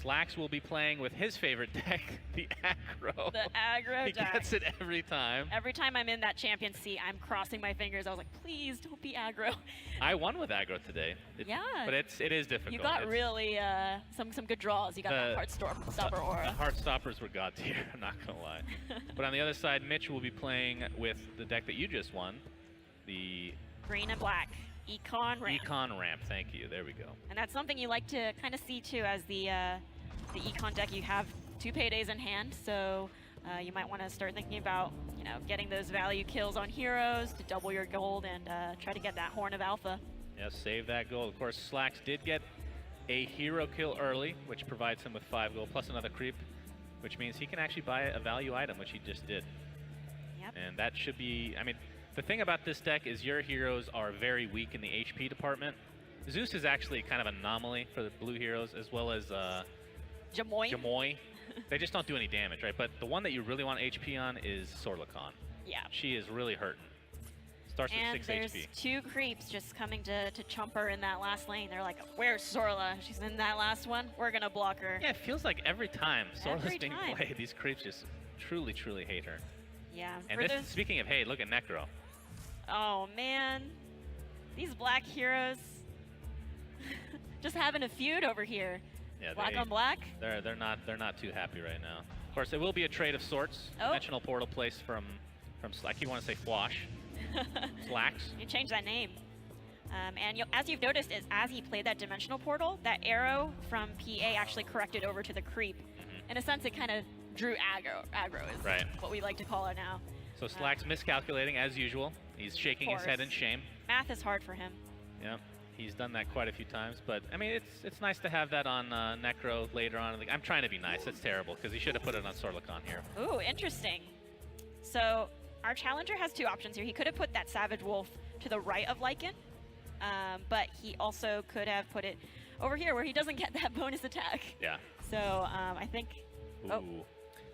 Slacks will be playing with his favorite deck, the aggro. The aggro He deck. gets it every time. Every time I'm in that champion seat, I'm crossing my fingers. I was like, please don't be aggro. I won with aggro today. Yeah. But it is difficult. You got really some good draws. You got that Heartstopper aura. The Heartstoppers were god tier, I'm not going to lie. But on the other side, Mitch will be playing with the deck that you just won, the Green and black. Econ Ramp. Econ Ramp, thank you. There we go. And that's something you like to kind of see too as the Econ deck. You have 2 paydays in hand, so you might want to start thinking about, you know, getting those value kills on heroes to double your gold and try to get that Horn of Alpha. Yeah, save that gold. Of course, Slacks did get a hero kill early, which provides him with 5 gold plus another creep, which means he can actually buy a value item, which he just did. Yep. And that should be, I mean, the thing about this deck is your heroes are very weak in the HP department. Zeus is actually kind of an anomaly for the blue heroes, as well as Jamoy. They just don't do any damage, right? But the one that you really want HP on is Sorlikon. Yeah. She is really hurting. Starts And with 6 there's HP. 2 creeps just coming to chump her in that last lane. They're like, where's Sorla? She's in that last one. We're going to block her. Yeah, it feels like every time Sorla's Every being time. played, these creeps just truly, truly hate her. Yeah. And this, speaking of hate, look at Necro. Oh, man. These black heroes just having a feud over here. Yeah, Black on black. They're not too happy right now. Of course, it will be a trade of sorts. Oh. Dimensional portal placed from Slack. You want to say Fwash? Slacks. You change that name. And as you've noticed, as he played that dimensional portal, that arrow from PA actually corrected over to the creep. In a sense, it kind of drew aggro is Right. what we like to call it now. So Slacks miscalculating as usual. He's shaking his head in shame. Math is hard for him. Yeah, he's done that quite a few times. But I mean, it's nice to have that on Necro later on. I'm trying to be nice. That's terrible because he should have put it on Sorlikon here. Ooh, interesting. So our challenger has 2 options here. He could have put that Savage Wolf to the right of Lycan, but he also could have put it over here where he doesn't get that bonus attack. Yeah. So I think. Ooh. Oh.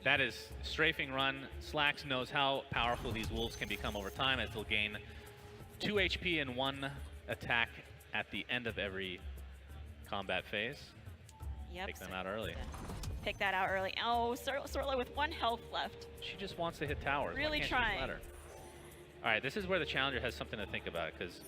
That is strafing run. Slacks knows how powerful these wolves can become over time, as they'll gain 2 HP and 1 attack at the end of every combat phase. Yep. Take them out early. Pick that out early. Oh, Sorla with 1 health left. She just wants to hit towers. Really Why can't she trying. let her? All right, this is where the challenger has something to think about, because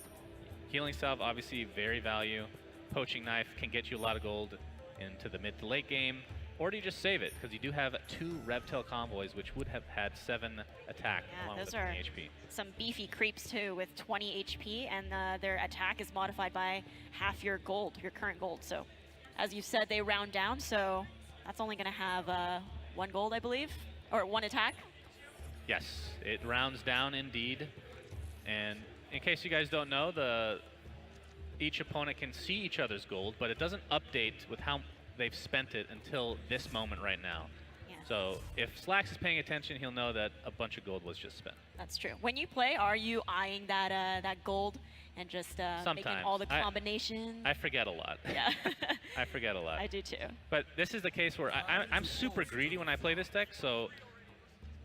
healing salve, obviously very value. Poaching knife can get you a lot of gold into the mid to late game. Or do you just save it? Because you do have 2 Revtail convoys, which would have had 7 attack along with those the are 20 HP. some beefy creeps too with 20 HP, and their attack is modified by half your gold, your current gold. So, as you said, they round down, so that's only going to have 1 gold, I believe, or 1 attack. Yes, it rounds down indeed. And in case you guys don't know, each opponent can see each other's gold, but it doesn't update with how they've spent it until this moment right now. Yeah. So if Slacks is paying attention, he'll know that a bunch of gold was just spent. That's true. When you play, are you eyeing that gold and just making all the combinations? I forget a lot. Yeah. I forget a lot. I do too. But this is the case where I'm super greedy when I play this deck, so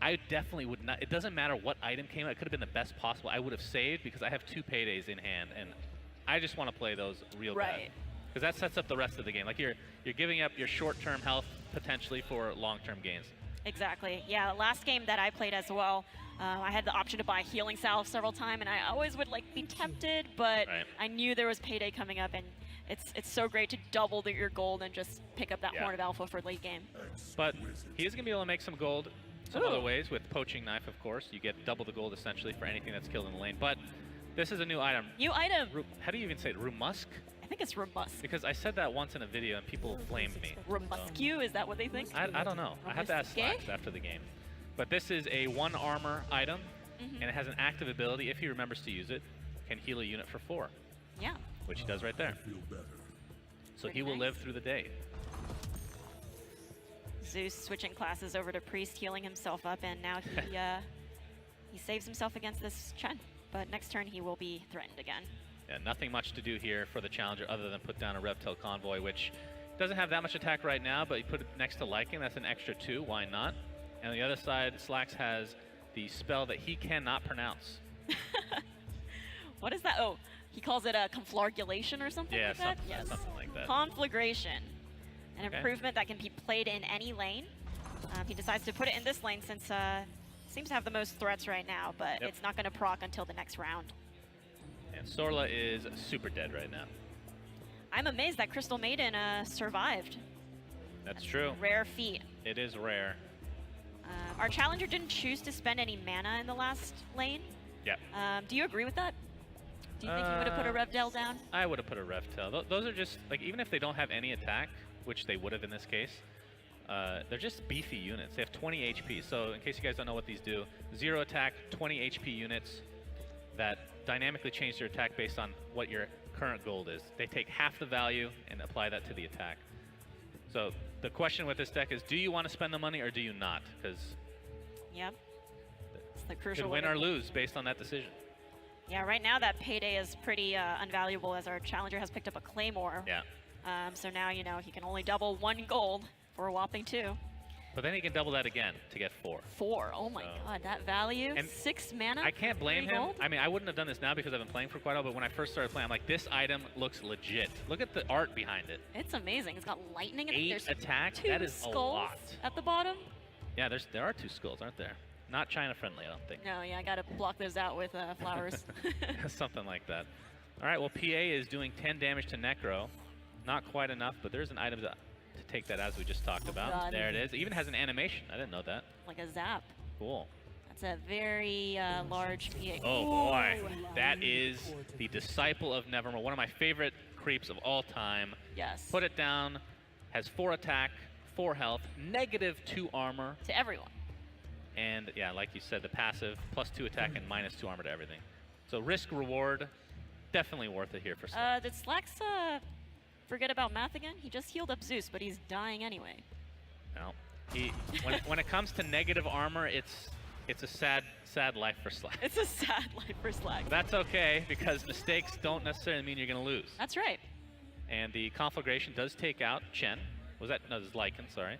I definitely would not. It doesn't matter what item came out. It could have been the best possible. I would have saved because I have 2 paydays in hand, and I just want to play those real bad. Because that sets up the rest of the game. Like you're giving up your short-term health potentially for long-term gains. Exactly. Yeah, last game that I played as well, I had the option to buy healing salve several times, and I always would be tempted, but I knew there was payday coming up, and it's so great to double your gold and just pick up that Horn of Alpha for late game. But he is going to be able to make some gold some other ways with poaching knife, of course. You get double the gold essentially for anything that's killed in the lane. But this is a new item. New item. How do you even say it? Rumusk? I think it's Rumusk. Because I said that once in a video and people blamed me. Remuscu, is that what they think? I don't know. I have to ask Slacks after the game. But this is a 1 armor item, and it has an active ability, if he remembers to use it, can heal a unit for 4. Yeah. Which he does right there. So he will live through the day. Zeus switching classes over to Priest, healing himself up, and now he saves himself against this Chen. But next turn he will be threatened again. Yeah, nothing much to do here for the challenger other than put down a Revtail convoy, which doesn't have that much attack right now, but you put it next to Lycan, that's an extra 2, why not? And on the other side, Slacks has the spell that he cannot pronounce. What is that? Oh, he calls it a conflagration or something like that? Yeah, something like that. Conflagration. An improvement that can be played in any lane. He decides to put it in this lane since seems to have the most threats right now, but it's not going to proc until the next round. And Sorla is super dead right now. I'm amazed that Crystal Maiden survived. That's true. Rare feat. It is rare. Our challenger didn't choose to spend any mana in the last lane. Yeah. Do you agree with that? Do you think he would have put a Revdel down? I would have put a Revdel. Those are just, like, even if they don't have any attack, which they would have in this case, they're just beefy units. They have 20 HP. So in case you guys don't know what these do, 0 attack, 20 HP units that dynamically change their attack based on what your current gold is. They take half the value and apply that to the attack. So the question with this deck is, do you want to spend the money or do you not? Because it's the crucial could win or lose based on that decision. Yeah, right now that payday is pretty unvaluable as our challenger has picked up a Claymore. Yeah. So now, you know, he can only double 1 gold for a whopping 2. But then he can double that again to get 4. 4, oh my god, that value, and 6 mana. I can't blame him. Gold? I mean, I wouldn't have done this now because I've been playing for quite a while, but when I first started playing, I'm like, this item looks legit. Look at the art behind it. It's amazing. It's got lightning in it. 8 There's attack, 2 that is skulls a lot. at the bottom. Yeah, there are 2 skulls, aren't there? Not China friendly, I don't think. No, yeah, I gotta block those out with flowers. Something like that. All right, well, PA is doing 10 damage to Necro. Not quite enough, but there's an item to take that as we just talked about. God. There it is. It even has an animation. I didn't know that. Like a zap. Cool. That's a very large PA. Oh boy, that is the Disciple of Nevermore, one of my favorite creeps of all time. Yes. Put it down, has 4 attack, 4 health, -2 armor. To everyone. And yeah, like you said, the passive, +2 attack and -2 armor to everything. So risk reward, definitely worth it here for Slacks. Did Slacks forget about math again? He just healed up Zeus, but he's dying anyway. No, when it comes to negative armor, it's a sad life for Slacks. It's a sad life for Slacks. That's okay, because mistakes don't necessarily mean you're gonna lose. That's right. And the conflagration does take out Chen. Was that, no, this is Lycan, sorry.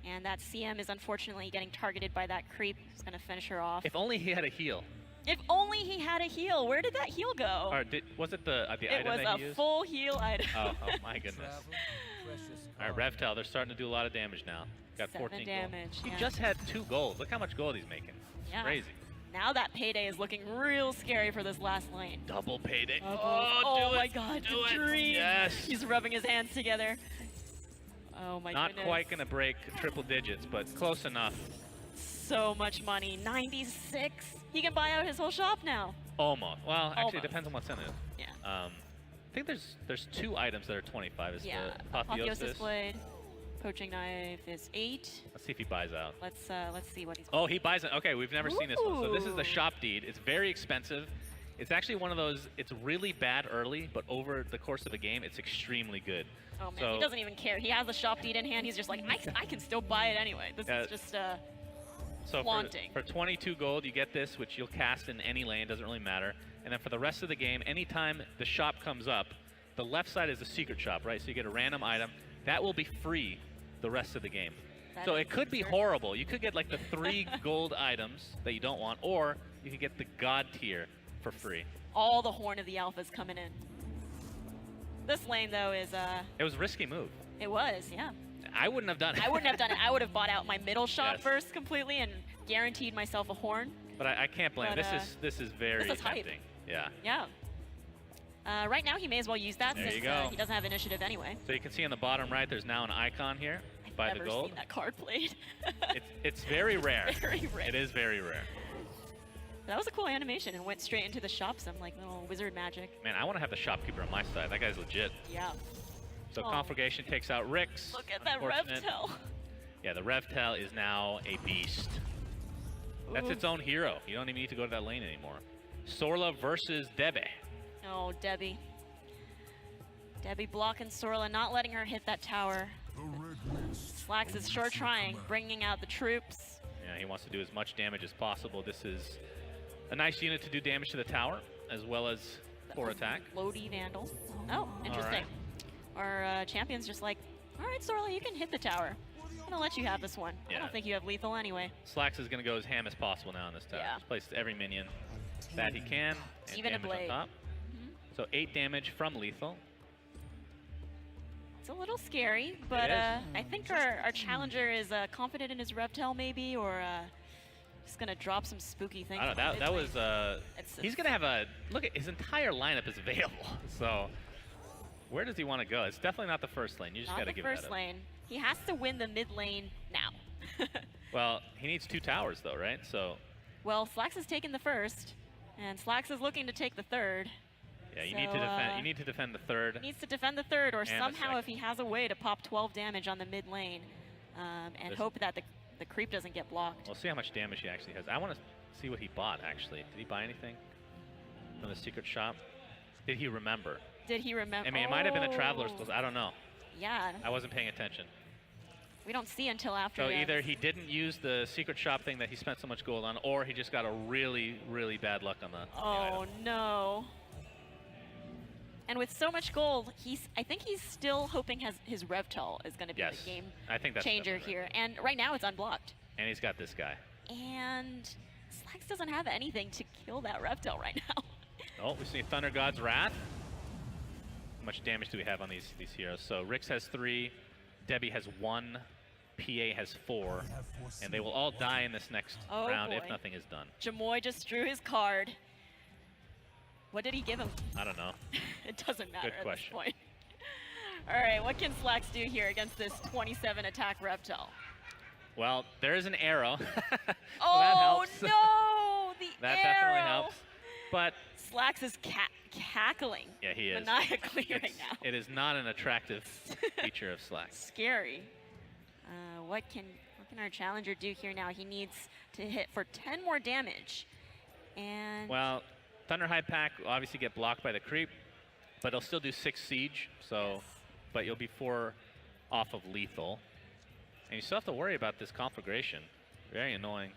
And that CM is unfortunately getting targeted by that creep who's gonna finish her off. If only he had a heal. If only he had a heal. Where did that heal go? Or was it the item that he used? It was a full heal item. Oh my goodness. All right, Revtel, they're starting to do a lot of damage now. Got 14 damage. Gold. He just had 2 gold. Look how much gold he's making. Yeah. Crazy. Now that payday is looking real scary for this last lane. Double payday. Oh my god, do the it. dream. Yes. He's rubbing his hands together. Oh my Not goodness. quite going to break triple digits, but close enough. So much money. 96. He can buy out his whole shop now. Almost. Well, actually, Almost. it depends on what's in it. Yeah. I think there's 2 items that are 25. Is Yeah. the Apotheosis Blade. Poaching Knife is 8. Let's see if he buys out. Let's see what he's. Oh, he buys it. Okay, we've never seen this one. So this is the shop deed. It's very expensive. It's actually one of those, it's really bad early, but over the course of the game, it's extremely good. Oh man, so, he doesn't even care. He has the shop deed in hand. He's just like, I can still buy it anyway. This is just so flaunting. For 22 gold, you get this, which you'll cast in any lane, doesn't really matter. And then for the rest of the game, anytime the shop comes up, the left side is the secret shop, right? So you get a random item. That will be free the rest of the game. So it could be horrible. You could get like the 3 gold items that you don't want, or you could get the god tier for free. All the Horn of the Alphas coming in. This lane though is It was a risky move. It was, yeah. I wouldn't have done it. I wouldn't have done it. I would have bought out my middle shop Yes. first completely and guaranteed myself a horn. But I can't blame. But, this is very this is hype. tempting. Yeah. Yeah. Right now he may as well use that There since you go. he doesn't have initiative anyway. So you can see on the bottom right, there's now an icon here by I've the never gold. seen that card played. It's very rare. Very rare. It is very rare. That was a cool animation and went straight into the shop, some like little wizard magic. Man, I want to have the shopkeeper on my side. That guy's legit. Yeah. So Oh. conflagration takes out Rix. Look at that Unfortunate. Revtel. Yeah, the Revtel is now a beast. That's Ooh. its own hero. You don't even need to go to that lane anymore. Sorla versus Debe. Oh, Debbie. Debbie blocking Sorla, not letting her hit that tower. Slacks is sure trying, bringing out the troops. Yeah, he wants to do as much damage as possible. This is a nice unit to do damage to the tower, as well as for attack. Floaty Vandal. Oh, interesting. Our champion's just like, all right, Sorla, you can hit the tower. I'm gonna let you have this one. I Yeah. don't think you have lethal anyway. Slacks is going to go as ham as possible now on this tower. Yeah. Just place every minion that he can. And Even a damage blade. on top. So 8 damage from lethal. It's a little scary, but I think our challenger is confident in his Reptel maybe, or just gonna drop some spooky things. I don't know. That was. He's gonna have a look at his entire lineup is available. So where does he want to go? It's definitely not the first lane. You just gotta give it. Not the first lane. He has to win the mid lane now. Well, he needs 2 towers though, right? So. Well, Slacks has taken the first, and Slacks is looking to take the third. Yeah, you need to defend. You need to defend the third. He needs to defend the third, or somehow if he has a way to pop 12 damage on the mid lane, and hope that the creep doesn't get blocked. We'll see how much damage he actually has. I want to see what he bought actually. Did he buy anything from the secret shop? Did he remember? Did he remember? I mean, it might have been a Traveler's Clothes. I don't know. Yeah. I wasn't paying attention. We don't see until after. So either he didn't use the secret shop thing that he spent so much gold on, or he just got a really, really bad luck on the. Oh no. And with so much gold, I think he's still hoping his Revtal is going to be the game changer here. And right now it's unblocked. And he's got this guy. And Slacks doesn't have anything to kill that Revtal right now. Oh, we see Thunder God's Wrath. How much damage do we have on these heroes? So Rix has 3, Debbie has 1, PA has 4, and they will all die in this next round if nothing is done. Jamoy just drew his card. What did he give him? I don't know. It doesn't matter Good question. at this point. All right, what can Slacks do here against this 27 attack Reptil? Well, there is an arrow. Oh, that helps. No! The that arrow! definitely helps. But Slacks is cackling maniacally right now. It is not an attractive feature of Slacks. Scary. What can our challenger do here now? He needs to hit for 10 more damage. And well, Thunderhide Pack will obviously get blocked by the creep, but it'll still do 6 siege, so yes. But you'll be 4 off of lethal. And you still have to worry about this conflagration. Very annoying.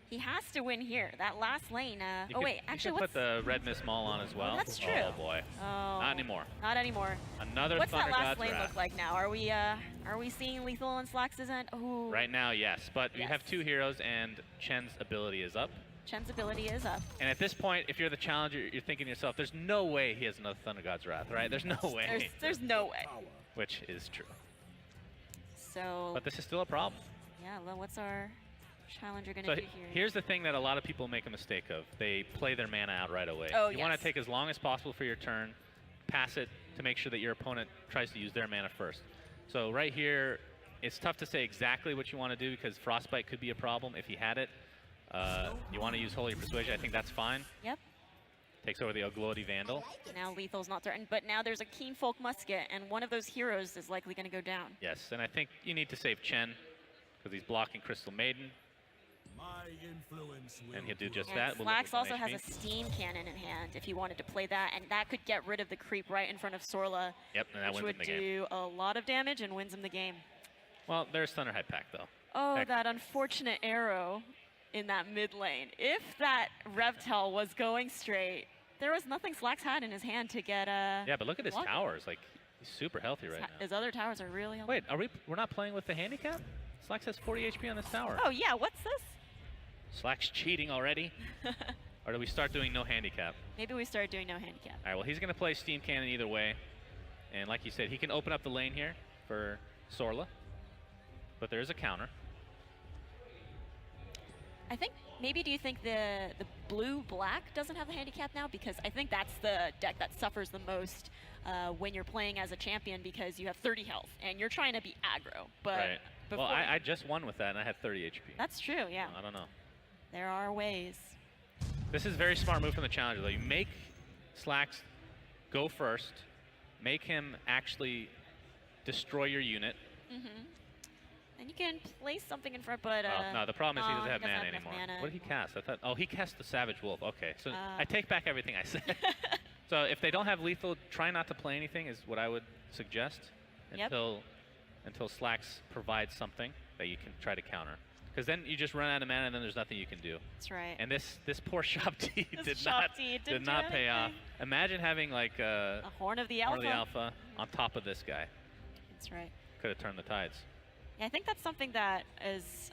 He has to win here. That last lane. Actually, you could put the Red Mist Maul on as well. Oh, that's true. Oh boy. Oh, not anymore. Not anymore. Another What's Thunder that last God's lane Wrath. look like now? Are we seeing lethal on Slacks' end? Ooh. Right now, yes. But yes. you have 2 heroes, and Chen's ability is up. Chen's ability is up. And at this point, if you're the challenger, you're thinking to yourself, there's no way he has another Thunder God's Wrath, right? There's no way. There's no way. Which is true. So. But this is still a problem. Yeah, well, what's our challenger going to do here? Here's the thing that a lot of people make a mistake of. They play their mana out right away. Oh, you want to take as long as possible for your turn, pass it to make sure that your opponent tries to use their mana first. So right here, it's tough to say exactly what you want to do because Frostbite could be a problem if he had it. You want to use Holy Persuasion. I think that's fine. Yep. Takes over the Oglodi Vandal. Now lethal's not threatened, but now there's a Keen Folk Musket, and one of those heroes is likely going to go down. Yes, and I think you need to save Chen because he's blocking Crystal Maiden. And he'll do just that. Slacks also has a Steam Cannon in hand if he wanted to play that, and that could get rid of the creep right in front of Sorla. Yep, and that which wins him the game. would do a lot of damage and wins him the game. Well, there's Thunderhide Pack, though. Oh, that unfortunate arrow in that mid lane. If that Revtel was going straight, there was nothing Slacks had in his hand to get yeah, but look at his towers. Like, he's super healthy right now. His other towers are really healthy. Wait, we're not playing with the handicap? Slacks has 40 HP on his tower. Oh, yeah, what's this? Slacks cheating already? Or do we start doing no handicap? Maybe we start doing no handicap. All right, well, he's going to play Steam Cannon either way. And like you said, he can open up the lane here for Sorla. But there is a counter. I think, maybe do you think the blue-black doesn't have the handicap now? Because I think that's the deck that suffers the most when you're playing as a champion because you have 30 health and you're trying to be aggro. But right. Well, I just won with that and I had 30 HP. That's true, yeah. I don't know. There are ways. This is a very smart move from the challenger, though. You make Slacks go first, make him actually destroy your unit. Mm-hmm. And you can place something in front, but no, the problem is he doesn't have mana enough anymore. What did he cast? I thought, oh, he cast the Savage Wolf. Okay, so I take back everything I said. So if they don't have lethal, try not to play anything is what I would suggest until Slacks provides something that you can try to counter. Because then you just run out of mana and then there's nothing you can do. That's right. And this poor Shop T did not pay off. Imagine having like a Horn of the Alpha on top of this guy. That's right. Could have turned the tides. Yeah, I think that's something that is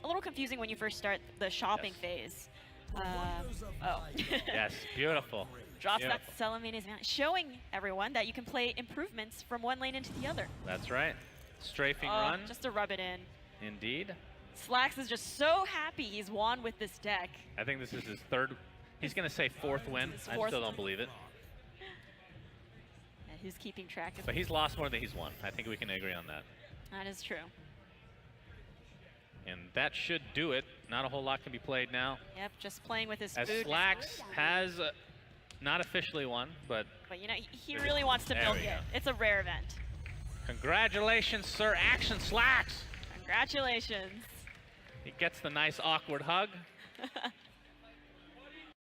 a little confusing when you first start the shopping phase. Oh. Yes, beautiful. Drops Beautiful. that Salamini's man, showing everyone that you can play improvements from one lane into the other. That's right. Strafing run. Just to rub it in. Indeed. Slacks is just so happy he's won with this deck. I think this is his third. He's going to say fourth win. I still don't believe it. And who's keeping track of But he's lost more than he's won. I think we can agree on that. That is true. And that should do it. Not a whole lot can be played now. Yep, just playing with his As food. Slacks has not officially won, but you know, he really wants to milk it. It's a rare event. congratulations, Sir Action Slacks. Congratulations. He gets the nice awkward hug.